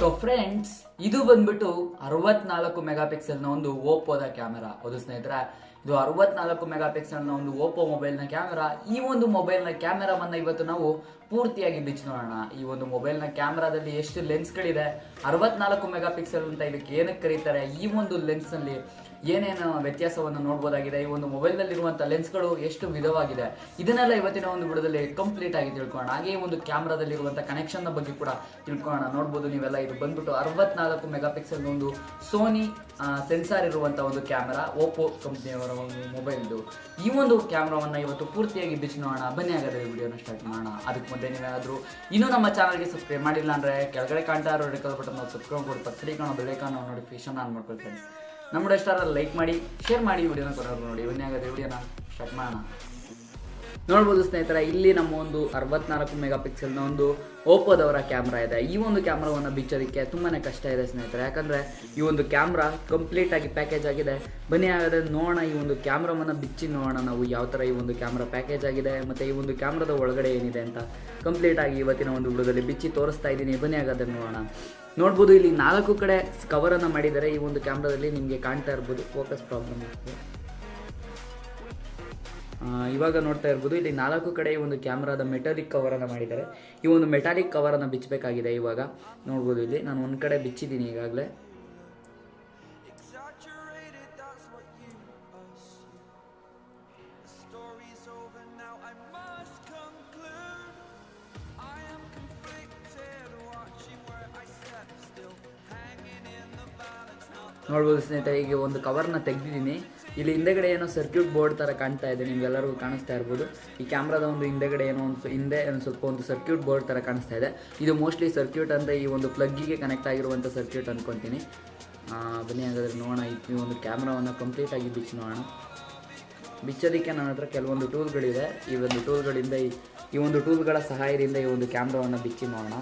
So friends, ಇದು ಬಂದ್ಬಿಟ್ಟು 64 mega pixel ನ ಒಂದು ಓಪೋದ ಕ್ಯಾಮೆರಾ. ಹೌದು ಸ್ನೇಹಿತರೆ, ಇದು 64 ಮೆಗಾ ಪಿಕ್ಸೆಲ್ ನ ಒಂದು ಓಪೋ ಮೊಬೈಲ್ ನ ಕ್ಯಾಮೆರಾ. ಈ ಒಂದು ಮೊಬೈಲ್ ನ ಕ್ಯಾಮೆರಾವನ್ನ ಇವತ್ತು ನಾವು ಪೂರ್ತಿಯಾಗಿ ಬಿಚ್ಚಿ ನೋಡೋಣ. ಈ ಒಂದು ಮೊಬೈಲ್ ನ ಕ್ಯಾಮೆರಾದಲ್ಲಿ ಎಷ್ಟು ಲೆನ್ಸ್ ಗಳಿದೆ, 64 ಮೆಗಾ ಪಿಕ್ಸೆಲ್ ಅಂತ ಇದಕ್ಕೆ ಏನಕ್ಕೆ ಕರೀತಾರೆ, ಈ ಒಂದು ಲೆನ್ಸ್ ನಲ್ಲಿ ಏನೇನು ವ್ಯತ್ಯಾಸವನ್ನು ನೋಡಬಹುದಾಗಿದೆ, ಈ ಒಂದು ಮೊಬೈಲ್ ನಲ್ಲಿ ಇರುವಂತಹ ಲೆನ್ಸ್ ಗಳು ಎಷ್ಟು ವಿಧವಾಗಿದೆ, ಇದನ್ನೆಲ್ಲ ಇವತ್ತಿನ ಒಂದು ವಿಡಿಯೋದಲ್ಲಿ ಕಂಪ್ಲೀಟ್ ಆಗಿ ತಿಳ್ಕೊಳ್ಳೋಣ. ಹಾಗೆ ಈ ಒಂದು ಕ್ಯಾಮೆರಾದಲ್ಲಿ ಇರುವಂತಹ ಕನೆಕ್ಷನ್ ನ ಬಗ್ಗೆ ಕೂಡ ತಿಳ್ಕೊಳ್ಳೋಣ. ನೋಡಬಹುದು ನೀವೆಲ್ಲ, ಇದು ಬಂದ್ಬಿಟ್ಟು 64 ಮೆಗಾ ಪಿಕ್ಸೆಲ್ ಒಂದು ಸೋನಿ ಸೆನ್ಸಾರ್ ಇರುವಂತಹ ಒಂದು ಕ್ಯಾಮೆರಾ, ಓಪೋ ಕಂಪ್ನಿಯವರ ಒಂದು ಮೊಬೈಲ್ದು. ಈ ಒಂದು ಕ್ಯಾಮೆರಾವನ್ನ ಇವತ್ತು ಪೂರ್ತಿಯಾಗಿ ಬಿಚ್ಚಿ ನೋಡೋಣ. ಬನ್ನಿ ಹಾಗಾದ್ರೆ ವಿಡಿಯೋನ ಸ್ಟಾರ್ಟ್ ಮಾಡೋಣ. ಅದಕ್ಕೆ ಮುಂದೆ ನೀವೇನಾದ್ರೂ ಇನ್ನೂ ನಮ್ಮ ಚಾನಲ್ಗೆ ಸಬ್ಸ್ಕ್ರೈಬ್ ಮಾಡಿಲ್ಲ ಅಂದ್ರೆ ಕೆಳಗಡೆ ಕಾಣ್ತಾ ಇರೋ ರೆಡ್ ಕಲರ್ ಬಟನ್ ಸಬ್ಸ್ಕ್ರೈಬ್ ಮಾಡಿ ಪಕ್ಕದಲ್ಲಿ ಕಾಣೋ ಬೆಲ್ ಐಕಾನ್ ನೋಟಿಫಿಕೇಶನ್ ಆನ್ ಮಾಡ್ಕೊಳ್ಳಿ ಫ್ರೆಂಡ್ಸ್. ನಮ್ಮ ವಿಡಿಯೋ ಇಷ್ಟ ಆದರೆ ಲೈಕ್ ಮಾಡಿ, ಶೇರ್ ಮಾಡಿ, ವಿಡಿಯೋನ ಕೊಡೋರು ನೋಡಿ. ಬನ್ನಿ ಹಾಗಾದ್ರೆ ವಿಡಿಯೋನ ಸ್ಟಾರ್ಟ್ ಮಾಡೋಣ. ನೋಡ್ಬೋದು ಸ್ನೇಹಿತರೆ, ಇಲ್ಲಿ ನಮ್ಮ ಒಂದು 64 ಮೆಗಾ ಪಿಕ್ಸೆಲ್ನ ಒಂದು ಓಪೋದವರ ಕ್ಯಾಮ್ರಾ ಇದೆ. ಈ ಒಂದು ಕ್ಯಾಮ್ರಾವನ್ನು ಬಿಚ್ಚೋದಕ್ಕೆ ತುಂಬಾನೇ ಕಷ್ಟ ಇದೆ ಸ್ನೇಹಿತರೆ, ಯಾಕಂದ್ರೆ ಈ ಒಂದು ಕ್ಯಾಮ್ರಾ ಕಂಪ್ಲೀಟ್ ಆಗಿ ಪ್ಯಾಕೇಜ್ ಆಗಿದೆ. ಬನ್ನಿ ಹಾಗಾದ್ರೆ ನೋಡೋಣ, ಈ ಒಂದು ಕ್ಯಾಮ್ರಾವನ್ನ ಬಿಚ್ಚಿ ನೋಡೋಣ ನಾವು ಯಾವ ತರ ಈ ಒಂದು ಕ್ಯಾಮ್ರಾ ಪ್ಯಾಕೇಜ್ ಆಗಿದೆ, ಮತ್ತೆ ಈ ಒಂದು ಕ್ಯಾಮ್ರಾದ ಒಳಗಡೆ ಏನಿದೆ ಅಂತ ಕಂಪ್ಲೀಟ್ ಆಗಿ ಇವತ್ತಿನ ಒಂದು ವಿಡಿಯೋದಲ್ಲಿ ಬಿಚ್ಚಿ ತೋರಿಸ್ತಾ ಇದ್ದೀನಿ. ಬನ್ನಿ ಹಾಗಾದ್ರೆ ನೋಡೋಣ. ನೋಡ್ಬೋದು, ಇಲ್ಲಿ 4 ಕಡೆ ಕವರ್ ಅನ್ನ ಮಾಡಿದ್ದಾರೆ. ಈ ಒಂದು ಕ್ಯಾಮ್ರಾದಲ್ಲಿ ನಿಮಗೆ ಕಾಣ್ತಾ ಇರ್ಬೋದು, ಫೋಕಸ್ ಪ್ರಾಬ್ಲಮ್ ಆಗ್ತದೆ. ಇವಾಗ ನೋಡ್ತಾ ಇರ್ಬೋದು, ಇಲ್ಲಿ 4 ಕಡೆ ಈ ಒಂದು ಕ್ಯಾಮ್ರಾದ ಮೆಟಾಲಿಕ್ ಕವರ್ ಅನ್ನ ಮಾಡಿದ್ದಾರೆ. ಈ ಒಂದು ಮೆಟಾಲಿಕ್ ಕವರ್ ಅನ್ನ ಬಿಚ್ಚಬೇಕಾಗಿದೆ. ಇವಾಗ ನೋಡ್ಬೋದು, ಇಲ್ಲಿ ನಾನು ಒಂದ್ ಕಡೆ ಬಿಚ್ಚಿದ್ದೀನಿ ಈಗಾಗಲೇ. ನೋಡ್ಬೋದು ಸ್ನೇಹಿತರೆ, ಈಗ ಒಂದು ಕವರ್ನ ತೆಗೆದಿದ್ದೀನಿ. ಇಲ್ಲಿ ಹಿಂದೆಗಡೆ ಏನೋ ಸರ್ಕ್ಯೂಟ್ ಬೋರ್ಡ್ ತರ ಕಾಣ್ತಾ ಇದೆ, ನಿಮ್ಗೆಲ್ಲರಿಗೂ ಕಾಣಿಸ್ತಾ ಇರ್ಬೋದು. ಈ ಕ್ಯಾಮ್ರಾದ ಒಂದು ಹಿಂದೆಗಡೆ ಏನೋ ಹಿಂದೆ ಸ್ವಲ್ಪ ಒಂದು ಸರ್ಕ್ಯೂಟ್ ಬೋರ್ಡ್ ತರ ಕಾಣಿಸ್ತಾ ಇದೆ. ಇದು ಮೋಸ್ಟ್ಲಿ ಸರ್ಕ್ಯೂಟ್ ಅಂದರೆ ಈ ಒಂದು ಪ್ಲಗ್ಗಿಗೆ ಕನೆಕ್ಟ್ ಆಗಿರುವಂಥ ಸರ್ಕ್ಯೂಟ್ ಅನ್ಕೊತೀನಿ. ಬನ್ನಿ ಹಾಗಾದ್ರೆ ನೋಡೋಣ. ಈ ಒಂದು ಕ್ಯಾಮ್ರಾವನ್ನು ಕಂಪ್ಲೀಟ್ ಆಗಿ ಬಿಚ್ಚಿ ನೋಡೋಣ. ಬಿಚ್ಚೋದಕ್ಕೆ ನನ್ನ ಹತ್ರ ಕೆಲವೊಂದು ಟೂಲ್ಗಳಿದೆ. ಈ ಒಂದು ಟೂಲ್ಗಳಿಂದ ಈ ಒಂದು ಟೂಲ್ಗಳ ಸಹಾಯದಿಂದ ಈ ಒಂದು ಕ್ಯಾಮ್ರಾವನ್ನು ಬಿಚ್ಚಿ ನೋಡೋಣ.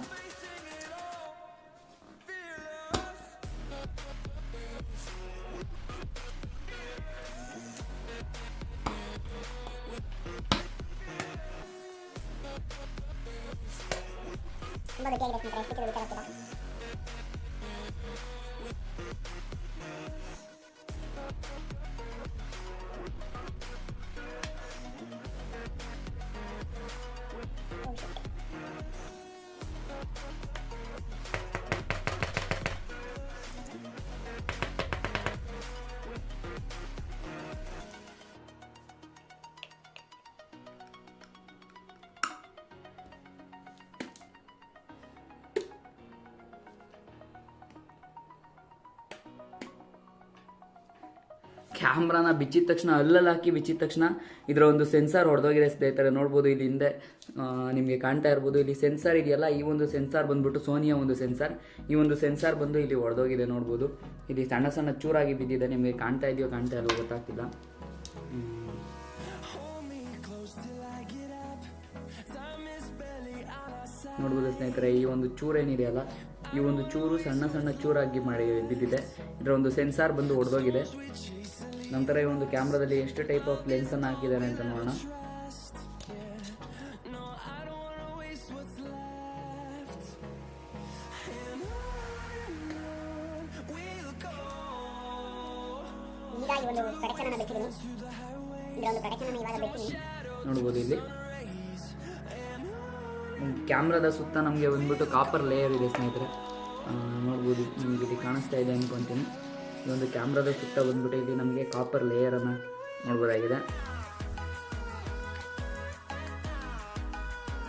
ಕ್ಯಾಮ್ರಾನ ಬಿಚ್ಚಿದ ತಕ್ಷಣ, ಅಲ್ಲಲ್ಲಿ ಹಾಕಿ ಬಿಚ್ಚಿದ ತಕ್ಷಣ ಇದರ ಒಂದು ಸೆನ್ಸಾರ್ ಹೊಡೆದೋಗಿದೆ ಸ್ನೇಹಿತರೆ. ನೋಡ್ಬೋದು, ಇಲ್ಲಿ ಹಿಂದೆ ನಿಮಗೆ ಕಾಣ್ತಾ ಇರ್ಬೋದು, ಇಲ್ಲಿ ಸೆನ್ಸಾರ್ ಇದೆಯಲ್ಲ, ಈ ಒಂದು ಸೆನ್ಸಾರ್ ಬಂದ್ಬಿಟ್ಟು ಸೋನಿಯ ಒಂದು ಸೆನ್ಸಾರ್. ಈ ಒಂದು ಸೆನ್ಸಾರ್ ಬಂದು ಇಲ್ಲಿ ಹೊಡೆದೋಗಿದೆ. ನೋಡ್ಬೋದು, ಇಲ್ಲಿ ಸಣ್ಣ ಸಣ್ಣ ಚೂರಾಗಿ ಬಿದ್ದಿದೆ. ನಿಮಗೆ ಕಾಣ್ತಾ ಇದೆಯೋ ಕಾಣ್ತಾ ಇಲ್ಲೋ ಗೊತ್ತಾಗ್ತಿಲ್ಲ. ನೋಡ್ಬೋದು ಸ್ನೇಹಿತರೆ, ಈ ಒಂದು ಚೂರು ಏನಿದೆಯಲ್ಲ, ಈ ಒಂದು ಚೂರು ಸಣ್ಣ ಸಣ್ಣ ಚೂರಾಗಿ ಮಾಡಿ ಬಿದ್ದಿದೆ. ಇದರ ಒಂದು ಸೆನ್ಸಾರ್ ಬಂದು ಹೊಡೆದೋಗಿದೆ. ನಂತರ ಈ ಒಂದು ಕ್ಯಾಮ್ರಾದಲ್ಲಿ ಎಷ್ಟು ಟೈಪ್ ಆಫ್ ಲೆನ್ಸ್ ಅನ್ನು ಹಾಕಿದ್ದಾರೆ ಅಂತ ನೋಡೋಣ. ನೋಡ್ಬೋದು, ಇಲ್ಲಿ ಕ್ಯಾಮ್ರಾದ ಸುತ್ತ ನಮಗೆ ಬಂದ್ಬಿಟ್ಟು ಕಾಪರ್ ಲೇಯರ್ ಇದೆ ಸ್ನೇಹಿತರೆ. ನೋಡ್ಬೋದು, ನಿಮ್ಗೆ ಇಲ್ಲಿ ಕಾಣಿಸ್ತಾ ಇದೆ ಅನ್ಕೊಂತೀನಿ. ಈ ಒಂದು ಕ್ಯಾಮ್ರಾದ ಸುತ್ತ ಬಂದ್ಬಿಟ್ಟು ಇಲ್ಲಿ ನಮಗೆ ಕಾಪರ್ ಲೇಯರನ್ನು ನೋಡ್ಬೋದಾಗಿದೆ.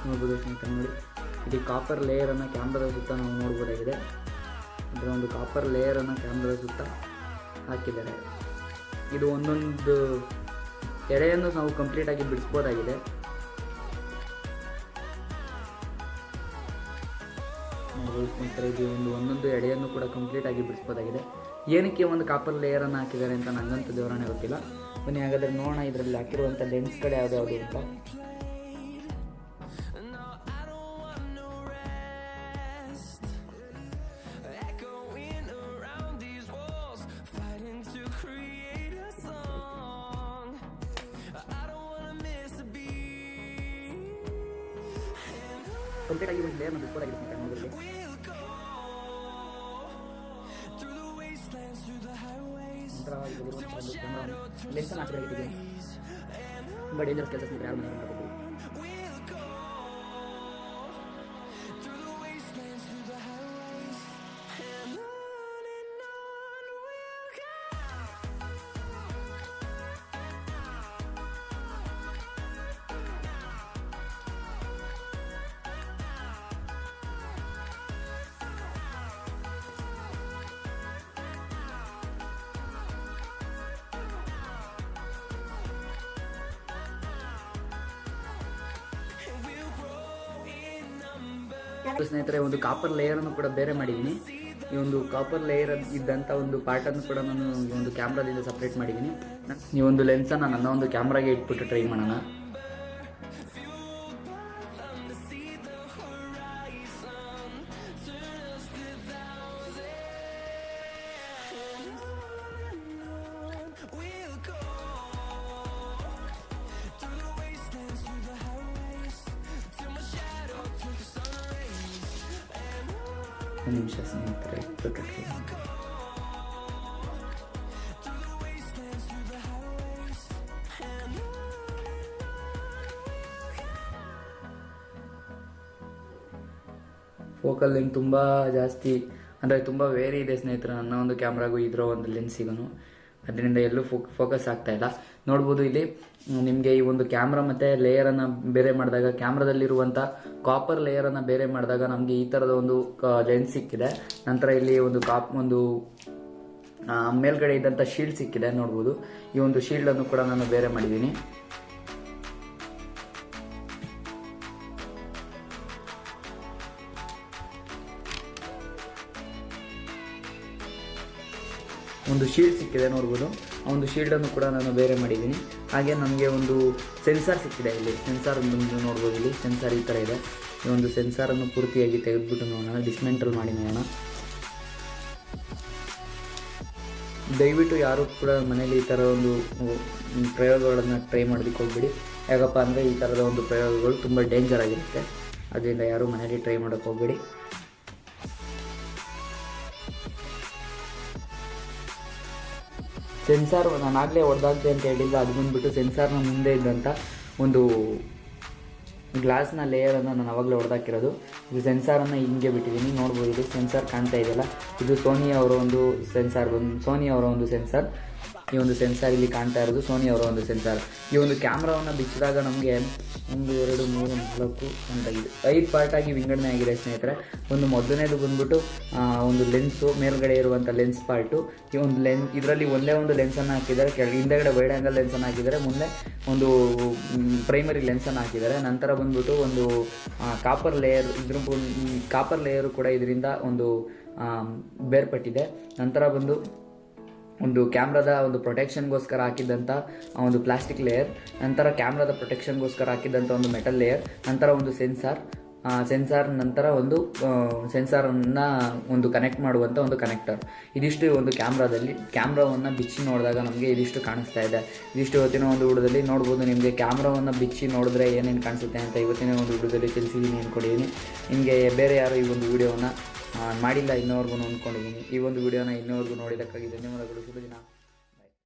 ನೋಡ್ಬೋದು ಸ್ನೇಹಿತರೆ, ನೋಡಿ, ಇಲ್ಲಿ ಕಾಪರ್ ಲೇಯರನ್ನು ಕ್ಯಾಮ್ರಾದ ಸುತ್ತ ನಾವು ನೋಡ್ಬೋದಾಗಿದೆ. ಇದರ ಒಂದು ಕಾಪರ್ ಲೇಯರನ್ನು ಕ್ಯಾಮ್ರಾದ ಸುತ್ತ ಹಾಕಿದ್ದಾರೆ. ಇದು ಒಂದೊಂದು ಎಳೆಯನ್ನು ನಾವು ಕಂಪ್ಲೀಟಾಗಿ ಬಿಡಿಸ್ಬೋದಾಗಿದೆ. ಸ್ನೇಹಿತರೆ, ಇದು ಒಂದೊಂದು ಎಡೆಯನ್ನು ಕೂಡ ಕಂಪ್ಲೀಟ್ ಆಗಿ ಬಿಡಿಸ್ಬೋದಾಗಿದೆ. ಏನಕ್ಕೆ ಒಂದು ಕಾಪರ್ ಲೇಯರ್ ಅನ್ನು ಹಾಕಿದ್ದಾರೆ ಅಂತ ನನಗಂತೂ ವಿವರಣೆ ಗೊತ್ತಿಲ್ಲ. ಬನ್ನಿ ಹಾಗಾದ್ರೆ ನೋಡೋಣ ಇದರಲ್ಲಿ ಹಾಕಿರುವಂಥ ಲೆನ್ಸ್ಗಳು ಯಾವ್ದು ಅಂತ. ಕಂಪ್ಲೀಟ್ ಆಗಿ ಒಂದು ಲೇಯರ್ ಬಿಡಿಸ್ಬೋದಾಗಿದೆ ನೋಡೋದಕ್ಕೆ. ನಂತರ ಇದರಲ್ಲಿರುವಂಥ ಒಂದು ಕ್ಯಾಮ್ರಾ ಲೆನ್ಸನ್ನು ಹಾಕಿದ್ರೆ ತುಂಬ ಡೇಂಜರಸ್ ಕೆಲಸ ಸ್ನೇಹಿತರೆ, ಯಾರು ಮನೆಗೆ ಮಾಡಬಹುದು. ಸ್ನೇಹಿತರೆ, ಒಂದು ಕಾಪರ್ ಲೇಯರನ್ನು ಕೂಡ ಬೇರೆ ಮಾಡಿದ್ದೀನಿ. ಈ ಒಂದು ಕಾಪರ್ ಲೇಯರ್ ಇದ್ದಂಥ ಒಂದು ಪಾರ್ಟನ್ನು ಕೂಡ ನಾನು ಈ ಒಂದು ಕ್ಯಾಮ್ರಾದಿಂದ ಸಪ್ರೇಟ್ ಮಾಡಿದ್ದೀನಿ. ಈ ಒಂದು ಲೆನ್ಸನ್ನು ನನ್ನ ಒಂದು ಕ್ಯಾಮ್ರಾಗೆ ಇಟ್ಬಿಟ್ಟು ಟ್ರೈ ಮಾಡೋಣ. ಒಂದು ನಿಮಿಷ ಸ್ನೇಹಿತರೆ, ಫೋಕಲ್ ಲೆಂತ್ ತುಂಬ ಜಾಸ್ತಿ ಅಂದರೆ ತುಂಬ ವೇರಿ ಇದೆ ಸ್ನೇಹಿತರೆ ನನ್ನ ಒಂದು ಕ್ಯಾಮ್ರಾಗೂ ಇದರ ಒಂದು ಲೆನ್ಸಿಗೂ. ಅದರಿಂದ ಎಲ್ಲೂ ಫೋಕಸ್ ಆಗ್ತಾ ಇಲ್ಲ. ನೋಡ್ಬೋದು ಇಲ್ಲಿ ನಿಮಗೆ ಈ ಒಂದು ಕ್ಯಾಮ್ರಾ ಮತ್ತು ಲೇಯರನ್ನು ಬೇರೆ ಮಾಡಿದಾಗ, ಕ್ಯಾಮ್ರಾದಲ್ಲಿರುವಂಥ ಕಾಪರ್ ಲೇಯರನ್ನು ಬೇರೆ ಮಾಡಿದಾಗ ನಮಗೆ ಈ ಥರದ ಒಂದು ಲೆನ್ಸ್ ಸಿಕ್ಕಿದೆ. ನಂತರ ಇಲ್ಲಿ ಒಂದು ಮೇಲ್ಗಡೆ ಇದ್ದಂಥ ಶೀಲ್ಡ್ ಸಿಕ್ಕಿದೆ. ನೋಡ್ಬೋದು ಈ ಒಂದು ಶೀಲ್ಡನ್ನು ಕೂಡ ನಾನು ಬೇರೆ ಮಾಡಿದ್ದೀನಿ. ಒಂದು ಶೀಲ್ಡ್ ಸಿಕ್ಕಿದೆ ನೋಡ್ಬೋದು. ಆ ಒಂದು ಶೀಲ್ಡನ್ನು ಕೂಡ ನಾನು ಬೇರೆ ಮಾಡಿದ್ದೀನಿ. ಹಾಗೆ ನಮಗೆ ಒಂದು ಸೆನ್ಸಾರ್ ಸಿಕ್ಕಿದೆ. ಇಲ್ಲಿ ಸೆನ್ಸಾರ್ ಬಂದು ನೋಡ್ಬೋದು, ಇಲ್ಲಿ ಸೆನ್ಸಾರ್ ಈ ಥರ ಇದೆ. ಈ ಒಂದು ಸೆನ್ಸಾರನ್ನು ಪೂರ್ತಿಯಾಗಿ ತೆಗೆದುಬಿಟ್ಟು ನೋಡೋಣ, ಡಿಸ್ಮೆಂಟಲ್ ಮಾಡಿ ನೋಡೋಣ. ದಯವಿಟ್ಟು ಯಾರು ಕೂಡ ಮನೇಲಿ ಈ ಥರ ಒಂದು ಪ್ರಯೋಗಗಳನ್ನು ಟ್ರೈ ಮಾಡೋದಕ್ಕೆ ಹೋಗ್ಬೇಡಿ. ಯಾಕಪ್ಪ ಅಂದರೆ ಈ ಥರದ ಒಂದು ಪ್ರಯೋಗಗಳು ತುಂಬ ಡೇಂಜರ್ ಆಗಿರುತ್ತೆ. ಅದರಿಂದ ಯಾರು ಮನೇಲಿ ಟ್ರೈ ಮಾಡೋಕ್ಕೆ ಹೋಗ್ಬೇಡಿ. ಸೆನ್ಸಾರ್ ನಾನು ಆಗಲೇ ಹೊಡೆದಾಗ್ದೆ ಅಂತ ಹೇಳಿಲ್ಲ, ಅದು ಬಂದುಬಿಟ್ಟು ಸೆನ್ಸಾರ್ನ ಮುಂದೆ ಇದ್ದಂಥ ಒಂದು ಗ್ಲಾಸ್ನ ಲೇಯರನ್ನು ನಾನು ಆವಾಗಲೇ ಹೊಡೆದಾಕಿರೋದು. ಇದು ಸೆನ್ಸಾರನ್ನು ಹಿಂಗೆ ಬಿಟ್ಟಿದ್ದೀನಿ. ನೋಡ್ಬೋದು, ಇದು ಸೆನ್ಸಾರ್ ಕಾಣ್ತಾ ಇದೆಯಲ್ಲ, ಇದು ಸೋನಿ ಅವರ ಒಂದು ಸೆನ್ಸಾರ್. ಈ ಒಂದು ಸೆನ್ಸಾರ್ ಇಲ್ಲಿ ಕಾಣ್ತಾ ಇರೋದು ಸೋನಿ ಅವರ ಒಂದು ಸೆನ್ಸಾರ್. ಈ ಒಂದು ಕ್ಯಾಮ್ರಾವನ್ನು ಬಿಚ್ಚಿದಾಗ ನಮಗೆ 1 2 3 4 ಅಂತ 5 ಪಾರ್ಟಾಗಿ ವಿಂಗಡಣೆ ಆಗಿದೆ ಸ್ನೇಹಿತರೆ. ಒಂದು ಮೊದಲನೇದು ಬಂದ್ಬಿಟ್ಟು ಒಂದು ಲೆನ್ಸು, ಮೇಲ್ಗಡೆ ಇರುವಂಥ ಲೆನ್ಸ್ ಪಾರ್ಟು. ಈ ಒಂದು ಇದರಲ್ಲಿ ಒಂದೇ ಒಂದು ಲೆನ್ಸನ್ನು ಹಾಕಿದ್ದಾರೆ, ಹಿಂದೆಗಡೆ ವೈಡ್ ಆ್ಯಂಗಲ್ ಲೆನ್ಸನ್ನು ಹಾಕಿದ್ದಾರೆ, ಮುಂದೆ ಒಂದು ಪ್ರೈಮರಿ ಲೆನ್ಸನ್ನು ಹಾಕಿದ್ದಾರೆ. ನಂತರ ಬಂದ್ಬಿಟ್ಟು ಒಂದು ಕಾಪರ್ ಲೇಯರು ಕೂಡ ಇದರಿಂದ ಒಂದು ಬೇರ್ಪಟ್ಟಿದೆ. ನಂತರ ಬಂದು ಒಂದು ಕ್ಯಾಮ್ರಾದ ಒಂದು ಪ್ರೊಟೆಕ್ಷನ್ಗೋಸ್ಕರ ಹಾಕಿದ್ದಂಥ ಒಂದು ಪ್ಲಾಸ್ಟಿಕ್ ಲೇಯರ್, ನಂತರ ಕ್ಯಾಮ್ರಾದ ಪ್ರೊಟೆಕ್ಷನ್ಗೋಸ್ಕರ ಹಾಕಿದ್ದಂಥ ಒಂದು ಮೆಟಲ್ ಲೇಯರ್, ನಂತರ ಒಂದು ಸೆನ್ಸಾರ್ ನಂತರ ಒಂದು ಸೆನ್ಸಾರನ್ನು ಒಂದು ಕನೆಕ್ಟ್ ಮಾಡುವಂಥ ಒಂದು ಕನೆಕ್ಟರ್. ಇದಿಷ್ಟು ಒಂದು ಕ್ಯಾಮ್ರಾವನ್ನು ಬಿಚ್ಚಿ ನೋಡಿದಾಗ ನಮಗೆ ಇದಿಷ್ಟು ಕಾಣಿಸ್ತಾ ಇದೆ. ಇದಿಷ್ಟು ಇವತ್ತಿನ ಒಂದು ವಿಡಿಯೋದಲ್ಲಿ ನೋಡ್ಬೋದು. ನಿಮಗೆ ಕ್ಯಾಮ್ರಾವನ್ನು ಬಿಚ್ಚಿ ನೋಡಿದ್ರೆ ಏನೇನು ಕಾಣಿಸುತ್ತೆ ಅಂತ ಇವತ್ತಿನ ಒಂದು ವಿಡಿಯೋದಲ್ಲಿ ತಿಳಿಸಿದ್ದೀನಿ ಅಂದ್ಕೊಂಡಿದ್ದೀನಿ. ನಿಮಗೆ ಬೇರೆ ಯಾರು ಈ ಒಂದು ವಿಡಿಯೋವನ್ನು ಮಾಡಿಲ್ಲ ಇನ್ನೋವರೆಗೂ ಅಂದ್ಕೊಂಡಿದ್ದೀನಿ. ಈ ಒಂದು ವಿಡಿಯೋನ ಇನ್ನೋವರೆಗೂ ನೋಡಿದ್ದಕ್ಕಾಗಿ ಧನ್ಯವಾದಗಳು. ಶುಭ ದಿನ.